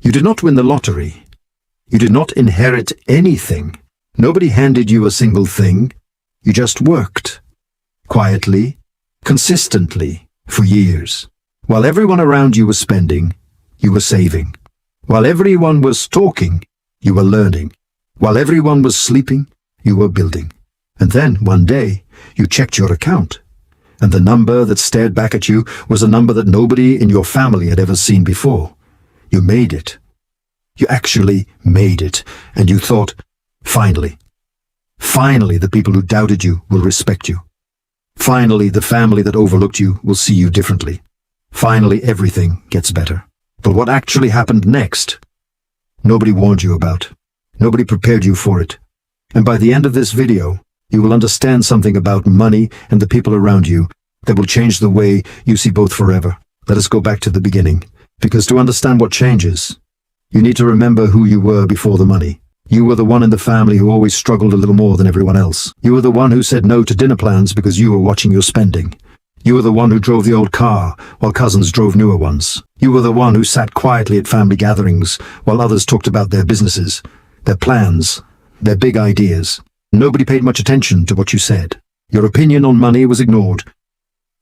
You did not win the lottery. You did not inherit anything. Nobody handed you a single thing. You just worked. Quietly, consistently, for years. While everyone around you was spending, you were saving. While everyone was talking, you were learning. While everyone was sleeping, you were building. And then, one day, you checked your account. And the number that stared back at you was a number that nobody in your family had ever seen before. You made it. You actually made it. And you thought, finally. Finally, the people who doubted you will respect you. Finally, the family that overlooked you will see you differently. Finally, everything gets better. But what actually happened next, nobody warned you about. Nobody prepared you for it. And by the end of this video, you will understand something about money and the people around you that will change the way you see both forever. Let us go back to the beginning, because to understand what changes, you need to remember who you were before the money. You were the one in the family who always struggled a little more than everyone else. You were the one who said no to dinner plans because you were watching your spending. You were the one who drove the old car while cousins drove newer ones. You were the one who sat quietly at family gatherings while others talked about their businesses, their plans, their big ideas. Nobody paid much attention to what you said. Your opinion on money was ignored.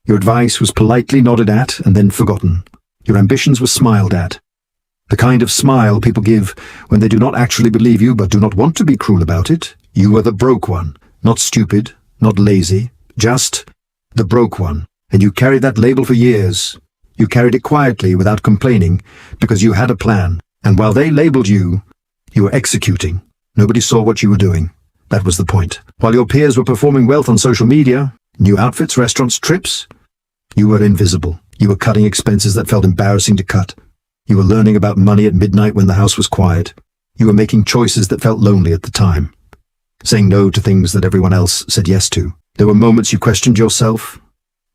Your advice was politely nodded at and then forgotten. Your ambitions were smiled at. The kind of smile people give when they do not actually believe you but do not want to be cruel about it. You were the broke one, not stupid, not lazy, just the broke one. And you carried that label for years. You carried it quietly without complaining because you had a plan. And while they labeled you, you were executing. Nobody saw what you were doing. That was the point. While your peers were performing wealth on social media, new outfits, restaurants, trips, you were invisible. You were cutting expenses that felt embarrassing to cut. You were learning about money at midnight when the house was quiet. You were making choices that felt lonely at the time. Saying no to things that everyone else said yes to. There were moments you questioned yourself.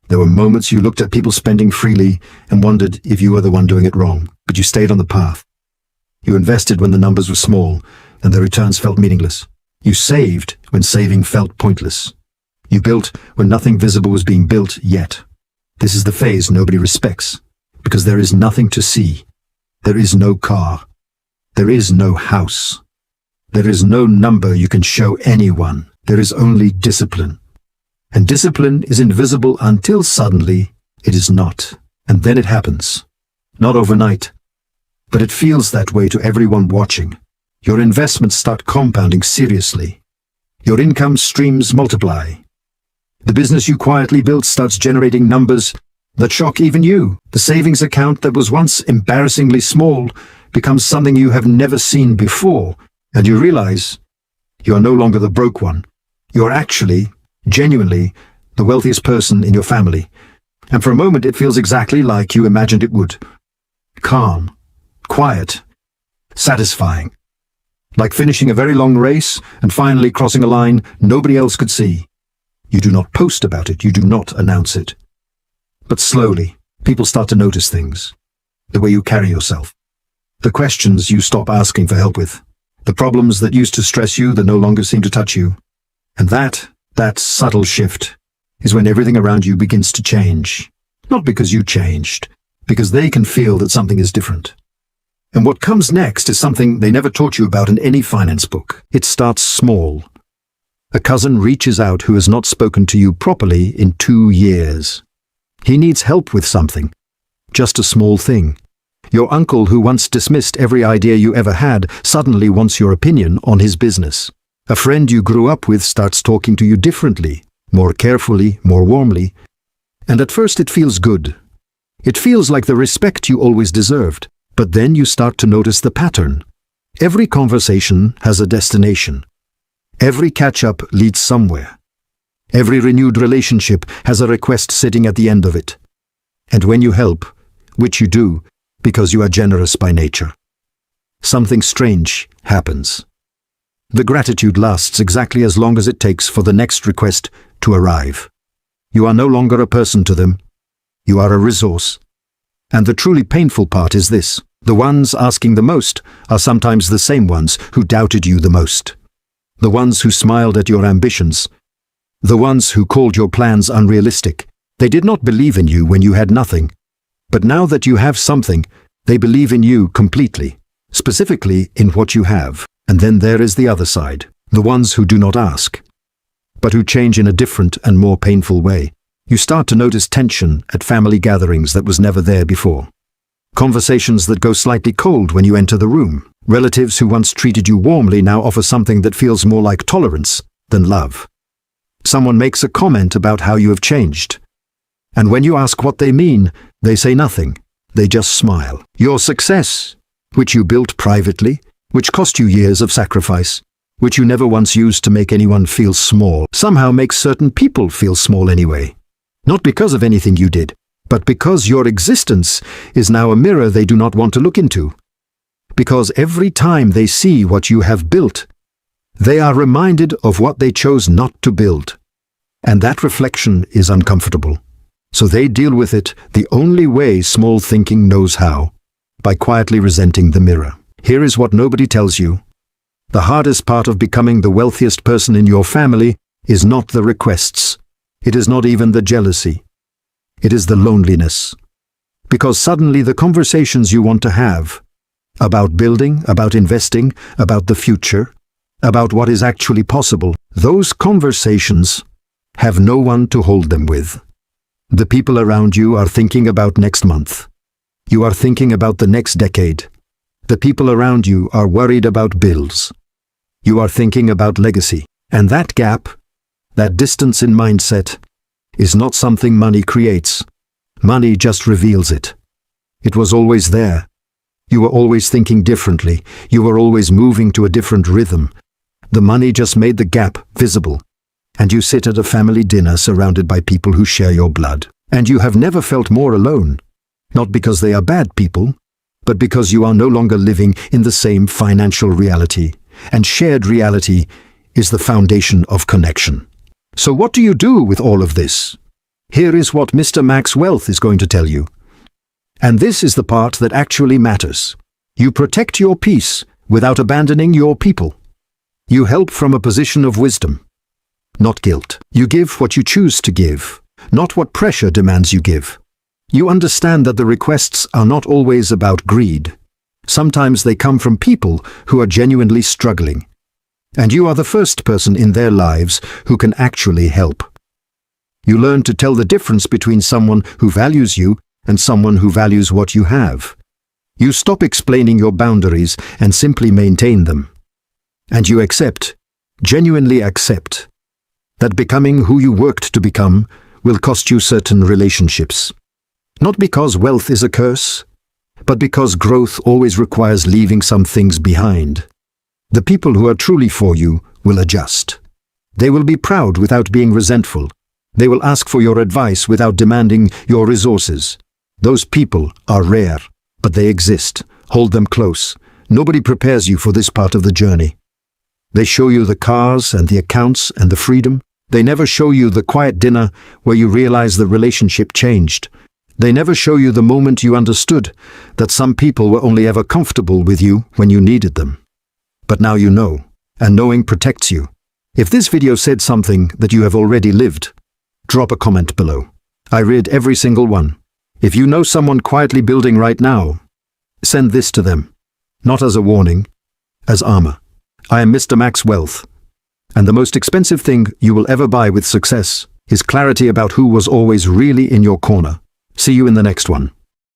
There were moments you looked at people spending freely and wondered if you were the one doing it wrong. But you stayed on the path. You invested when the numbers were small and the returns felt meaningless. You saved when saving felt pointless. You built when nothing visible was being built yet. This is the phase nobody respects, because there is nothing to see. There is no car. There is no house. There is no number you can show anyone. There is only discipline. And discipline is invisible until suddenly it is not. And then it happens. Not overnight. But it feels that way to everyone watching. Your investments start compounding seriously. Your income streams multiply. The business you quietly built starts generating numbers that shock even you. The savings account that was once embarrassingly small becomes something you have never seen before, and you realize you are no longer the broke one. You are actually, genuinely, the wealthiest person in your family. And for a moment it feels exactly like you imagined it would. Calm, quiet, satisfying. Like finishing a very long race and finally crossing a line nobody else could see. You do not post about it, you do not announce it. But slowly, people start to notice things. The way you carry yourself. The questions you stop asking for help with. The problems that used to stress you that no longer seem to touch you. And that subtle shift is when everything around you begins to change. Not because you changed, because they can feel that something is different. And what comes next is something they never taught you about in any finance book. It starts small. A cousin reaches out who has not spoken to you properly in 2 years. He needs help with something. Just a small thing. Your uncle who once dismissed every idea you ever had suddenly wants your opinion on his business. A friend you grew up with starts talking to you differently, more carefully, more warmly. And at first it feels good. It feels like the respect you always deserved. But then you start to notice the pattern. Every conversation has a destination. Every catch-up leads somewhere. Every renewed relationship has a request sitting at the end of it. And when you help, which you do, because you are generous by nature, something strange happens. The gratitude lasts exactly as long as it takes for the next request to arrive. You are no longer a person to them. You are a resource. And the truly painful part is this. The ones asking the most are sometimes the same ones who doubted you the most. The ones who smiled at your ambitions. The ones who called your plans unrealistic. They did not believe in you when you had nothing. But now that you have something, they believe in you completely. specifically in what you have. And then there is the other side, the ones who do not ask, but who change in a different and more painful way. You start to notice tension at family gatherings that was never there before. Conversations that go slightly cold when you enter the room. Relatives who once treated you warmly now offer something that feels more like tolerance than love. Someone makes a comment about how you have changed. And when you ask what they mean, they say nothing. They just smile. Your success, which you built privately, which cost you years of sacrifice, which you never once used to make anyone feel small, somehow makes certain people feel small anyway. Not because of anything you did, but because your existence is now a mirror they do not want to look into. Because every time they see what you have built, they are reminded of what they chose not to build. And that reflection is uncomfortable. So they deal with it the only way small thinking knows how, by quietly resenting the mirror. Here is what nobody tells you. The hardest part of becoming the wealthiest person in your family is not the requests. It is not even the jealousy. It is the loneliness. Because suddenly the conversations you want to have about building, about investing, about the future, about what is actually possible, those conversations have no one to hold them with. The people around you are thinking about next month. You are thinking about the next decade. The people around you are worried about bills. You are thinking about legacy. And that gap, that distance in mindset, is not something money creates. Money just reveals it. It was always there. You were always thinking differently. You were always moving to a different rhythm. The money just made the gap visible. And you sit at a family dinner surrounded by people who share your blood. And you have never felt more alone. Not because they are bad people, but because you are no longer living in the same financial reality. And shared reality is the foundation of connection. So what do you do with all of this? Here is what Mr. Max Wealth is going to tell you. And this is the part that actually matters. You protect your peace without abandoning your people. You help from a position of wisdom, not guilt. You give what you choose to give, not what pressure demands you give. You understand that the requests are not always about greed. Sometimes they come from people who are genuinely struggling. And you are the first person in their lives who can actually help. You learn to tell the difference between someone who values you and someone who values what you have. You stop explaining your boundaries and simply maintain them. And you accept, genuinely accept, that becoming who you worked to become will cost you certain relationships. Not because wealth is a curse, but because growth always requires leaving some things behind. The people who are truly for you will adjust. They will be proud without being resentful. They will ask for your advice without demanding your resources. Those people are rare, but they exist. Hold them close. Nobody prepares you for this part of the journey. They show you the cars and the accounts and the freedom. They never show you the quiet dinner where you realize the relationship changed. They never show you the moment you understood that some people were only ever comfortable with you when you needed them. But now you know, and knowing protects you. If this video said something that you have already lived, drop a comment below. I read every single one. If you know someone quietly building right now, send this to them. Not as a warning, as armor. I am Mr. Max Wealth. And the most expensive thing you will ever buy with success is clarity about who was always really in your corner. See you in the next one.